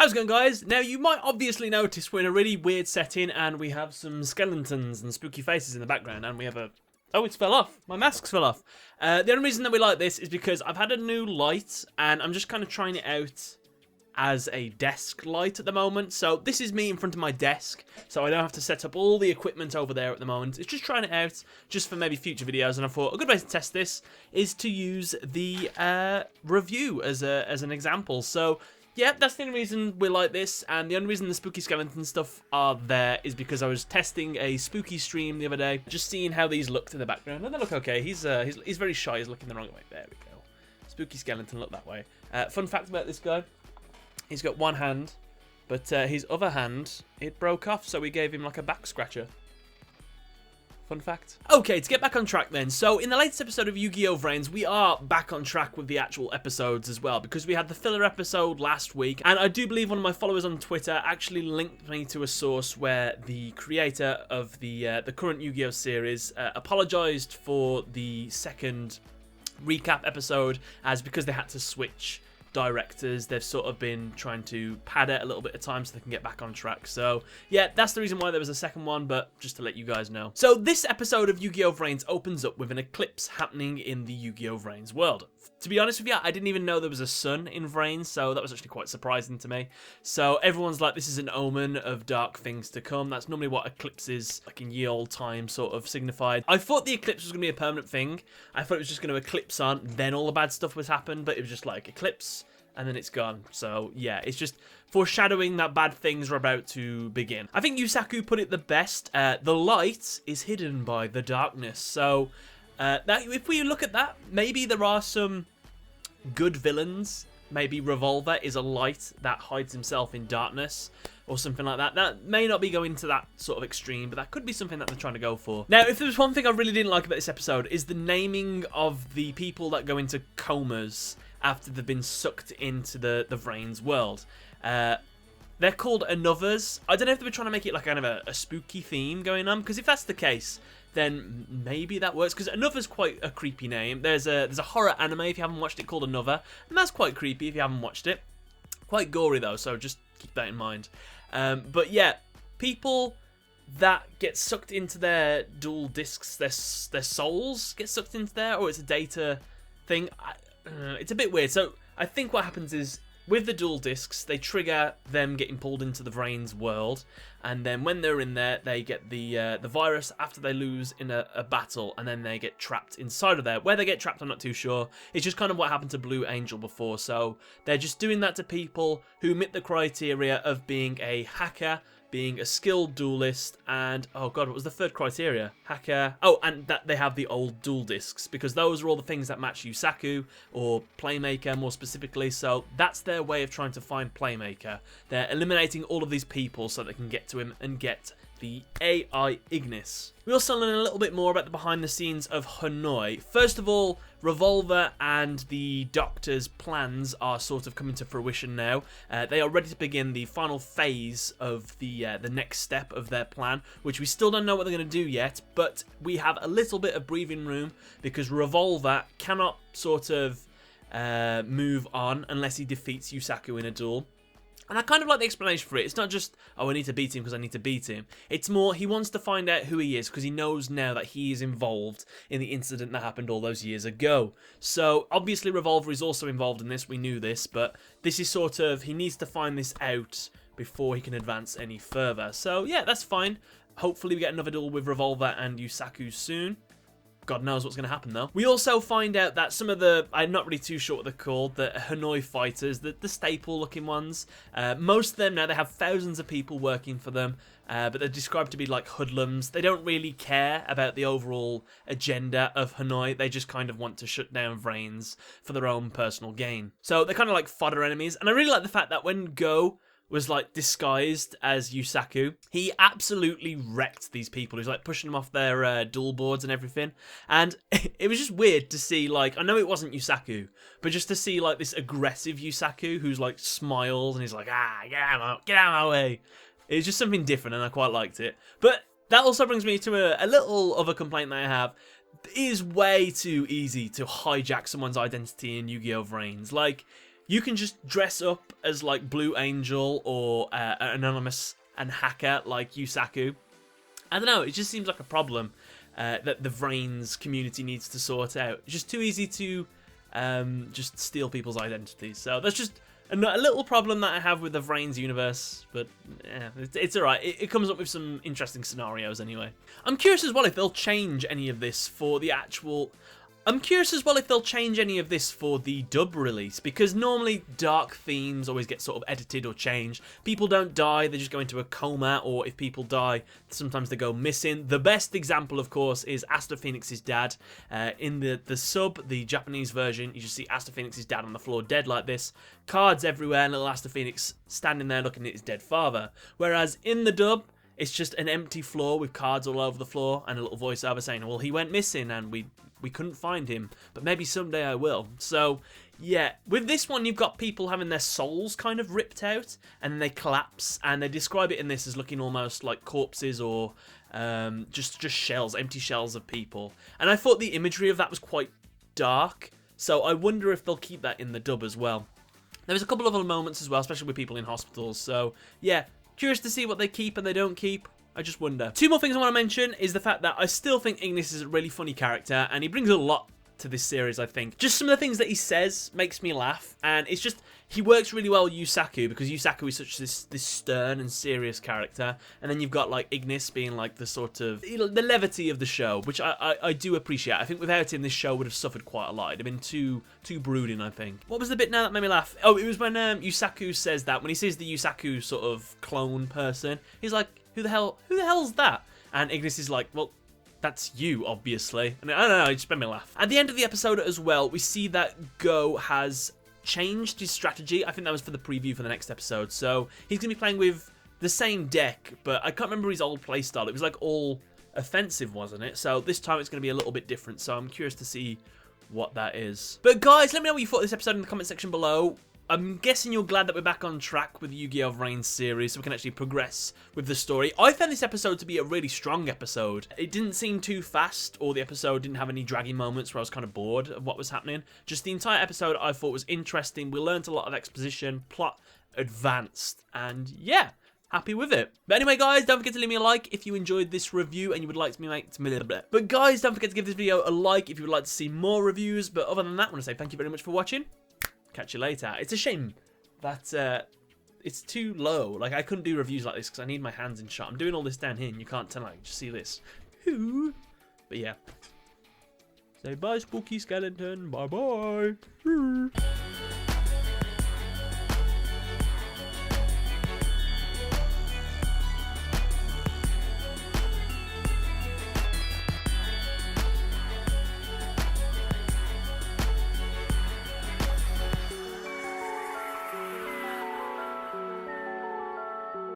How's it going, guys? Now, you might obviously notice we're in a really weird setting and we have some skeletons and spooky faces in the background, and we have a... Oh, it's fell off. My mask's fell off. The only reason that we like this is because I've had a new light and I'm just kind of trying it out as a desk light at the moment. So this is me in front of my desk, so I don't have to set up all the equipment over there at the moment. It's just trying it out just for maybe future videos, and I thought a good way to test this is to use the review as an example. So yeah, that's the only reason we're like this, and the only reason the spooky skeleton stuff are there is because I was testing a spooky stream the other day, just seeing how these looked in the background, and they look okay. He's very shy. He's looking the wrong way. There we go. Spooky skeleton look that way. Fun fact about this guy: he's got one hand, but his other hand, it broke off, so we gave him like a back scratcher. Fun fact. Okay, to get back on track then. So, in the latest episode of Yugioh VRAINS, we are back on track with the actual episodes as well, because we had the filler episode last week, and I do believe one of my followers on Twitter actually linked me to a source where the creator of the current Yu-Gi-Oh series apologized for the second recap episode, as because they had to switch directors, they've sort of been trying to pad it a little bit of time so they can get back on track. So yeah, that's the reason why there was a second one, but just to let you guys know. So this episode of Yu-Gi-Oh! VRAINS opens up with an eclipse happening in the Yu-Gi-Oh! VRAINS world. To be honest with you, I didn't even know there was a sun in VRAINS, so that was actually quite surprising to me. So everyone's like, this is an omen of dark things to come. That's normally what eclipses, like in ye old time, sort of signified. I thought the eclipse was going to be a permanent thing. I thought it was just going to eclipse on, then all the bad stuff was happen, but it was just like eclipse, and then it's gone. So yeah, it's just foreshadowing that bad things are about to begin. I think Yusaku put it the best. The light is hidden by the darkness. So that if we look at that, maybe there are some good villains. Maybe Revolver is a light that hides himself in darkness, or something like that. That may not be going to that sort of extreme, but that could be something that they're trying to go for. Now, if there's one thing I really didn't like about this episode, is the naming of the people that go into comas after they've been sucked into the VRAINS world. They're called Anothers. I don't know if they were trying to make it like kind of a spooky theme going on, because if that's the case, then maybe that works, because Another's quite a creepy name. There's a horror anime, if you haven't watched it, called Another, and that's quite creepy if you haven't watched it. Quite gory though, so just keep that in mind. But yeah, people that get sucked into their dual discs, their souls get sucked into there, or it's a data thing. It's a bit weird. So I think what happens is, with the dual discs, they trigger them getting pulled into the VRAINS world, and then when they're in there, they get the virus after they lose in a battle, and then they get trapped inside of there. Where they get trapped, I'm not too sure. It's just kind of what happened to Blue Angel before. So they're just doing that to people who meet the criteria of being a hacker, being a skilled duelist, and oh god, what was the third criteria? Hacker. Oh, and that they have the old dual discs, because those are all the things that match Yusaku, or Playmaker more specifically. So that's their way of trying to find Playmaker. They're eliminating all of these people so they can get to him and get the AI Ignis. We also learn a little bit more about the behind the scenes of Hanoi. First of all, Revolver and the Doctor's plans are sort of coming to fruition now. They are ready to begin the final phase of the next step of their plan, which we still don't know what they're going to do yet, but we have a little bit of breathing room, because Revolver cannot sort of move on unless he defeats Yusaku in a duel. And I kind of like the explanation for it. It's not just, oh, I need to beat him because I need to beat him. It's more, he wants to find out who he is, because he knows now that he is involved in the incident that happened all those years ago. So, obviously Revolver is also involved in this. We knew this, but this is sort of, he needs to find this out before he can advance any further. So, yeah, that's fine. Hopefully we get another duel with Revolver and Yusaku soon. God knows what's going to happen though. We also find out that some of the, I'm not really too sure what they're called, the Hanoi fighters, the staple looking ones, most of them now, they have thousands of people working for them, but they're described to be like hoodlums. They don't really care about the overall agenda of Hanoi. They just kind of want to shut down VRAINS for their own personal gain. So they're kind of like fodder enemies, and I really like the fact that when Go was like disguised as Yusaku, he absolutely wrecked these people. He's like pushing them off their duel boards and everything, and it was just weird to see, like, I know it wasn't Yusaku, but just to see like this aggressive Yusaku who's like smiles and he's like, get out of my way. It was just something different, and I quite liked it. But that also brings me to a little other complaint that I have. It is way too easy to hijack someone's identity in Yu-Gi-Oh! VRAINS. Like, you can just dress up as like Blue Angel or Anonymous and Hacker like Yusaku. I don't know, it just seems like a problem that the VRAINS community needs to sort out. It's just too easy to just steal people's identities. So that's just a little problem that I have with the VRAINS universe, but yeah, it's alright. It comes up with some interesting scenarios anyway. I'm curious as well if they'll change any of this for the actual... I'm curious as well if they'll change any of this for the dub release, because normally dark themes always get sort of edited or changed. People don't die, they just go into a coma, or if people die, sometimes they go missing. The best example, of course, is Asta Phoenix's dad. In the sub, the Japanese version, you just see Asta Phoenix's dad on the floor dead like this. Cards everywhere, and little Asta Phoenix standing there looking at his dead father. Whereas in the dub, it's just an empty floor with cards all over the floor and a little voiceover saying, well, he went missing and we couldn't find him, but maybe someday I will. So, yeah, with this one, you've got people having their souls kind of ripped out, and then they collapse, and they describe it in this as looking almost like corpses or just shells, empty shells of people. And I thought the imagery of that was quite dark, so I wonder if they'll keep that in the dub as well. There was a couple of other moments as well, especially with people in hospitals, so, yeah, curious to see what they keep and they don't keep. I just wonder. Two more things I want to mention is the fact that I still think Ignis is a really funny character, and he brings a lot to this series, I think. Just some of the things that he says makes me laugh, and it's just, he works really well with Yusaku, because Yusaku is such this stern and serious character, and then you've got like Ignis being like the sort of, the levity of the show, which I do appreciate. I think without him, this show would have suffered quite a lot. It'd have been too brooding, I think. What was the bit now that made me laugh? Oh, it was when Yusaku says that, when he sees the Yusaku sort of clone person, he's like, who the hell's that? And Ignis is like, well, that's you, obviously. And I don't know, it just made me laugh. At the end of the episode as well, we see that Go has changed his strategy. I think that was for the preview for the next episode. So he's going to be playing with the same deck, but I can't remember his old playstyle. It was like all offensive, wasn't it? So this time it's going to be a little bit different. So I'm curious to see what that is. But guys, let me know what you thought of this episode in the comment section below. I'm guessing you're glad that we're back on track with the Yugioh VRAINS series, so we can actually progress with the story. I found this episode to be a really strong episode. It didn't seem too fast, or the episode didn't have any draggy moments where I was kind of bored of what was happening. Just the entire episode I thought was interesting. We learned a lot of exposition, plot advanced, and yeah, happy with it. But anyway, guys, don't forget to leave me a like if you enjoyed this review and you would like me to make a little bit. But guys, don't forget to give this video a like if you would like to see more reviews. But other than that, I want to say thank you very much for watching. Catch you later. It's a shame that it's too low. Like, I couldn't do reviews like this because I need my hands in shot. I'm doing all this down here and you can't tell. Like, just see this. But yeah. Say bye, spooky skeleton. Bye bye.